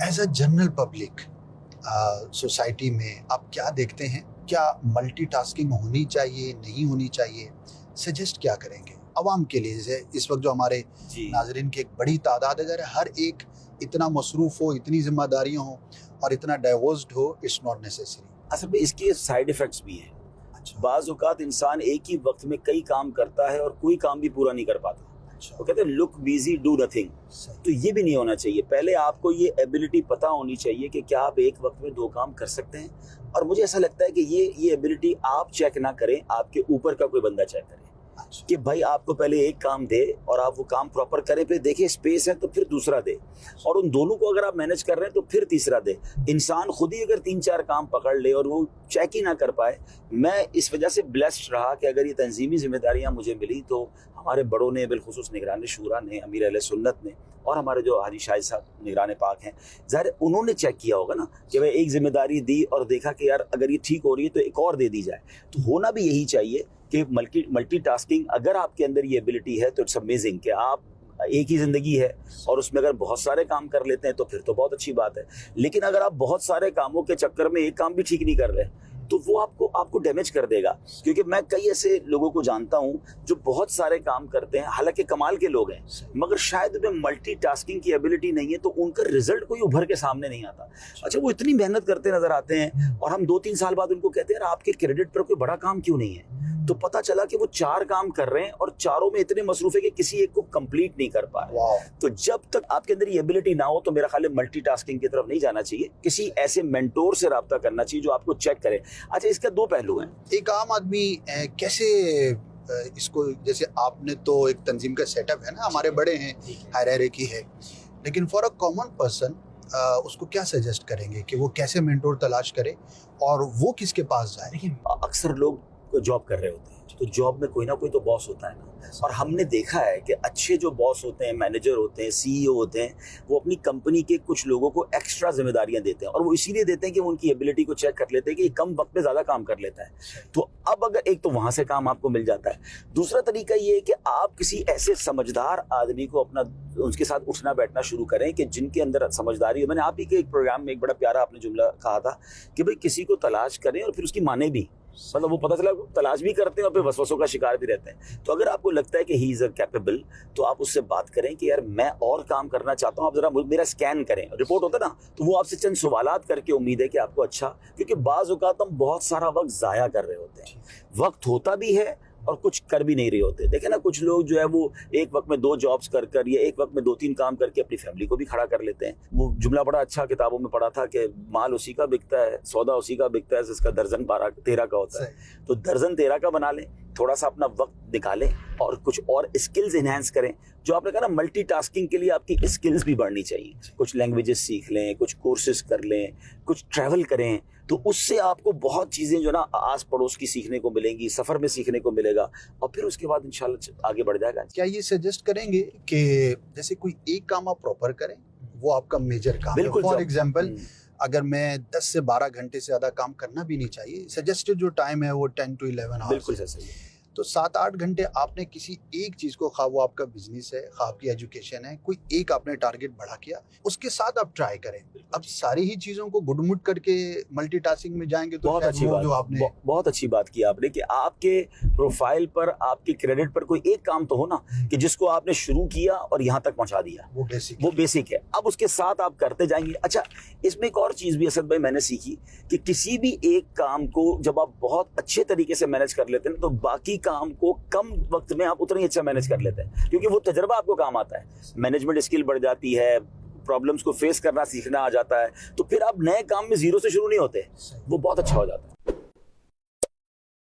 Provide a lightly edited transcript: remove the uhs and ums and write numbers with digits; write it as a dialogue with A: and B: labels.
A: As a general public society میں آپ کیا دیکھتے ہیں؟ کیا ملٹی ٹاسکنگ ہونی چاہیے، نہیں ہونی چاہیے؟ سجیسٹ کیا کریں گے عوام کے لیے؟ جیسے اس وقت جو ہمارے ناظرین کی ایک بڑی تعداد ہے، اگر ہر ایک اتنا مصروف ہو، اتنی ذمہ داریاں ہوں اور اتنا ڈائیورسڈ ہو، اٹس ناٹ نیسیسری۔
B: اصل میں اس کے سائیڈ ایفیکٹس بھی ہیں۔ بعض اوقات انسان ایک ہی وقت میں کئی کام کرتا ہے اور کوئی کام بھی پورا نہیں کر پاتا۔ وہ کہتے ہیں لک بیزی ڈو نتھنگ، تو یہ بھی نہیں ہونا چاہیے۔ پہلے آپ کو یہ ایبلٹی پتہ ہونی چاہیے کہ کیا آپ ایک وقت میں دو کام کر سکتے ہیں، اور مجھے ایسا لگتا ہے کہ یہ ایبلٹی آپ چیک نہ کریں، آپ کے اوپر کا کوئی بندہ چیک کرے کہ بھائی آپ کو پہلے ایک کام دے اور آپ وہ کام پراپر کریں، پھر دیکھیں اسپیس ہے تو پھر دوسرا دے، اور ان دونوں کو اگر آپ مینج کر رہے ہیں تو پھر تیسرا دے۔ انسان خود ہی اگر 3-4 کام پکڑ لے اور وہ چیک ہی نہ کر پائے، میں اس وجہ سے بلیسڈ رہا کہ اگر یہ تنظیمی ذمہ داریاں مجھے ملی تو ہمارے بڑوں نے، بالخصوص نگران شورا نے، امیر اہل سنت نے، اور ہمارے جو حاجی شاہد صاحب نگران پاک ہیں، ظاہر انہوں نے چیک کیا ہوگا نا کہ میں ایک ذمہ داری دی اور دیکھا کہ یار اگر یہ ٹھیک ہو رہی ہے تو ایک اور دے دی جائے۔ تو ہونا بھی یہی چاہیے کہ ملٹی ٹاسکنگ اگر آپ کے اندر یہ ایبلٹی ہے تو اٹس امیزنگ کہ آپ ایک ہی زندگی ہے اور اس میں اگر بہت سارے کام کر لیتے ہیں تو پھر تو بہت اچھی بات ہے۔ لیکن اگر آپ بہت سارے کاموں کے چکر میں ایک کام بھی ٹھیک نہیں کر رہے تو وہ آپ کو ڈیمیج کر دے گا، کیونکہ میں کئی ایسے لوگوں کو جانتا ہوں جو بہت سارے کام کرتے ہیں، حالانکہ کمال کے لوگ ہیں، مگر شاید انہیں ملٹی ٹاسکنگ کی ایبلٹی نہیں ہے تو ان کا رزلٹ کوئی ابھر کے سامنے نہیں آتا۔ اچھا، وہ اتنی محنت کرتے نظر آتے ہیں اور ہم 2-3 سال بعد ان کو کہتے ہیں آپ کے کریڈٹ پر کوئی بڑا کام کیوں نہیں ہے؟ تو پتہ چلا کہ وہ 4 کام کر رہے ہیں اور چاروں میں اتنے مصروف ہے کہ کسی ایک کو کمپلیٹ نہیں کر پا رہے۔ تو جب تک آپ کے اندر یہ ایبلٹی نہ ہو تو میرا خیال ہے ملٹی ٹاسکنگ کی طرف نہیں جانا چاہیے، کسی ایسے مینٹور سے رابطہ کرنا چاہیے جو آپ کو چیک کرے۔ اچھا، اس کا 2 پہلو ہیں۔
A: ایک عام آدمی کیسے اس کو، جیسے آپ نے تو ایک تنظیم کا سیٹ اپ ہے نا، ہمارے بڑے ہیں، ہائرارکی ہے، لیکن فار اے کامن پرسن اس کو کیا سجیسٹ کریں گے کہ وہ کیسے مینٹور تلاش کرے اور وہ کس کے پاس جائے؟
B: دیکھیں، اکثر لوگ جاب کر رہے ہوتے ہیں تو جاب میں کوئی نہ کوئی تو باس ہوتا ہے نا، اور ہم نے دیکھا ہے کہ اچھے جو باس ہوتے ہیں، مینیجر ہوتے ہیں، سی ای او ہوتے ہیں، وہ اپنی کمپنی کے کچھ لوگوں کو ایکسٹرا ذمہ داریاں دیتے ہیں، اور وہ اسی لیے دیتے ہیں کہ وہ ان کی ایبلٹی کو چیک کر لیتے ہیں کہ یہ کم وقت میں زیادہ کام کر لیتا ہے۔ تو اب اگر ایک تو وہاں سے کام آپ کو مل جاتا ہے، دوسرا طریقہ یہ ہے کہ آپ کسی ایسے سمجھدار آدمی کو اپنا ان کے ساتھ اٹھنا بیٹھنا شروع کریں کہ جن کے اندر سمجھداری ہو۔ میں نے آپ ہی کے ایک پروگرام میں ایک بڑا پیارا آپ نے جملہ کہا تھا کہ بھئی کسی کو تلاش کریں اور پھر اس کی مانیں بھی، مطلب وہ پتہ چلا تلاش بھی کرتے ہیں اور پھر وسوسوں کا شکار بھی رہتے ہیں۔ تو اگر آپ کو لگتا ہے کہ ہی از اے کیپیبل تو آپ اس سے بات کریں کہ یار میں اور کام کرنا چاہتا ہوں، آپ ذرا میرا اسکین کریں، رپورٹ ہوتا ہے نا، تو وہ آپ سے چند سوالات کر کے امید ہے کہ آپ کو اچھا، کیونکہ بعض اوقات ہم بہت سارا وقت ضائع کر رہے ہوتے ہیں، وقت ہوتا بھی ہے اور کچھ کر بھی نہیں رہے ہوتے۔ دیکھیں نا، کچھ لوگ جو ہے وہ ایک وقت میں 2 جابس کر یا ایک وقت میں 2-3 کام کر کے اپنی فیملی کو بھی کھڑا کر لیتے ہیں۔ وہ جملہ بڑا اچھا کتابوں میں پڑھا تھا کہ مال اسی کا بکتا ہے، سودا اسی کا بکتا ہے جس کا درجن 13 کا ہوتا ہے۔ تو درجن 13 کا بنا لیں، تھوڑا سا اپنا وقت نکالیں اور کچھ اور اسکلز انہینس کریں۔ جو آپ نے کہا نا، ملٹی ٹاسکنگ کے لیے آپ کی اسکلز بھی بڑھنی چاہیے، کچھ لینگویجز سیکھ لیں، کچھ کورسز کر لیں، کچھ ٹریول کریں، تو اس سے آپ کو بہت چیزیں جو نا آس پڑوس کی سیکھنے کو ملیں گی، سفر میں سیکھنے کو ملے گا، اور پھر اس کے بعد انشاءاللہ آگے بڑھ جائے گا۔
A: کیا یہ سجیسٹ کریں گے کہ جیسے کوئی ایک کام آپ پراپر کریں، وہ آپ کا میجر کام ہے؟ فار ایگزامپل، اگر میں 10 سے 12 گھنٹے سے زیادہ کام کرنا بھی نہیں چاہیے، سجیسٹڈ جو ٹائم ہے وہ 10 to 11 hours،
B: بالکل صحیح ہے،
A: تو 7-8 گھنٹے آپ نے کسی ایک چیز کو، خواہ وہ آپ کا بزنس ہے، خواہ آپ کی ایجوکیشن ہے، کوئی ایک آپ نے ٹارگٹ بڑھا کیا، اس کے ساتھ آپ ٹرائی کریں۔ اب ساری ہی چیزوں کو گڈ مٹ کر کے ملٹی ٹاسکنگ میں جائیں گے تو
B: بہت اچھی بات،
A: جو آپ نے
B: بہت اچھی بات کی آپ نے کہ آپ کے پروفائل پر، آپ کے کریڈٹ پر کوئی ایک کام تو ہو نا کہ جس کو آپ نے شروع کیا اور یہاں تک پہنچا دیا، وہ بیسک ہے۔ اب اس کے ساتھ آپ کرتے جائیں گے۔ اچھا، اس میں ایک اور چیز بھی اسد بھائی میں نے سیکھی کہ کسی بھی ایک کام کو جب آپ بہت اچھے طریقے سے مینج کر لیتے ہیں تو باقی کام کو کم وقت میں آپ اتنا ہی اچھا مینج کر لیتے ہیں، کیونکہ وہ تجربہ آپ کو کام آتا ہے، مینجمنٹ اسکل بڑھ جاتی ہے، پرابلمس کو فیس کرنا سیکھنا آ جاتا ہے، تو پھر آپ نئے کام میں 0 سے شروع نہیں ہوتے، وہ بہت اچھا ہو جاتا ہے۔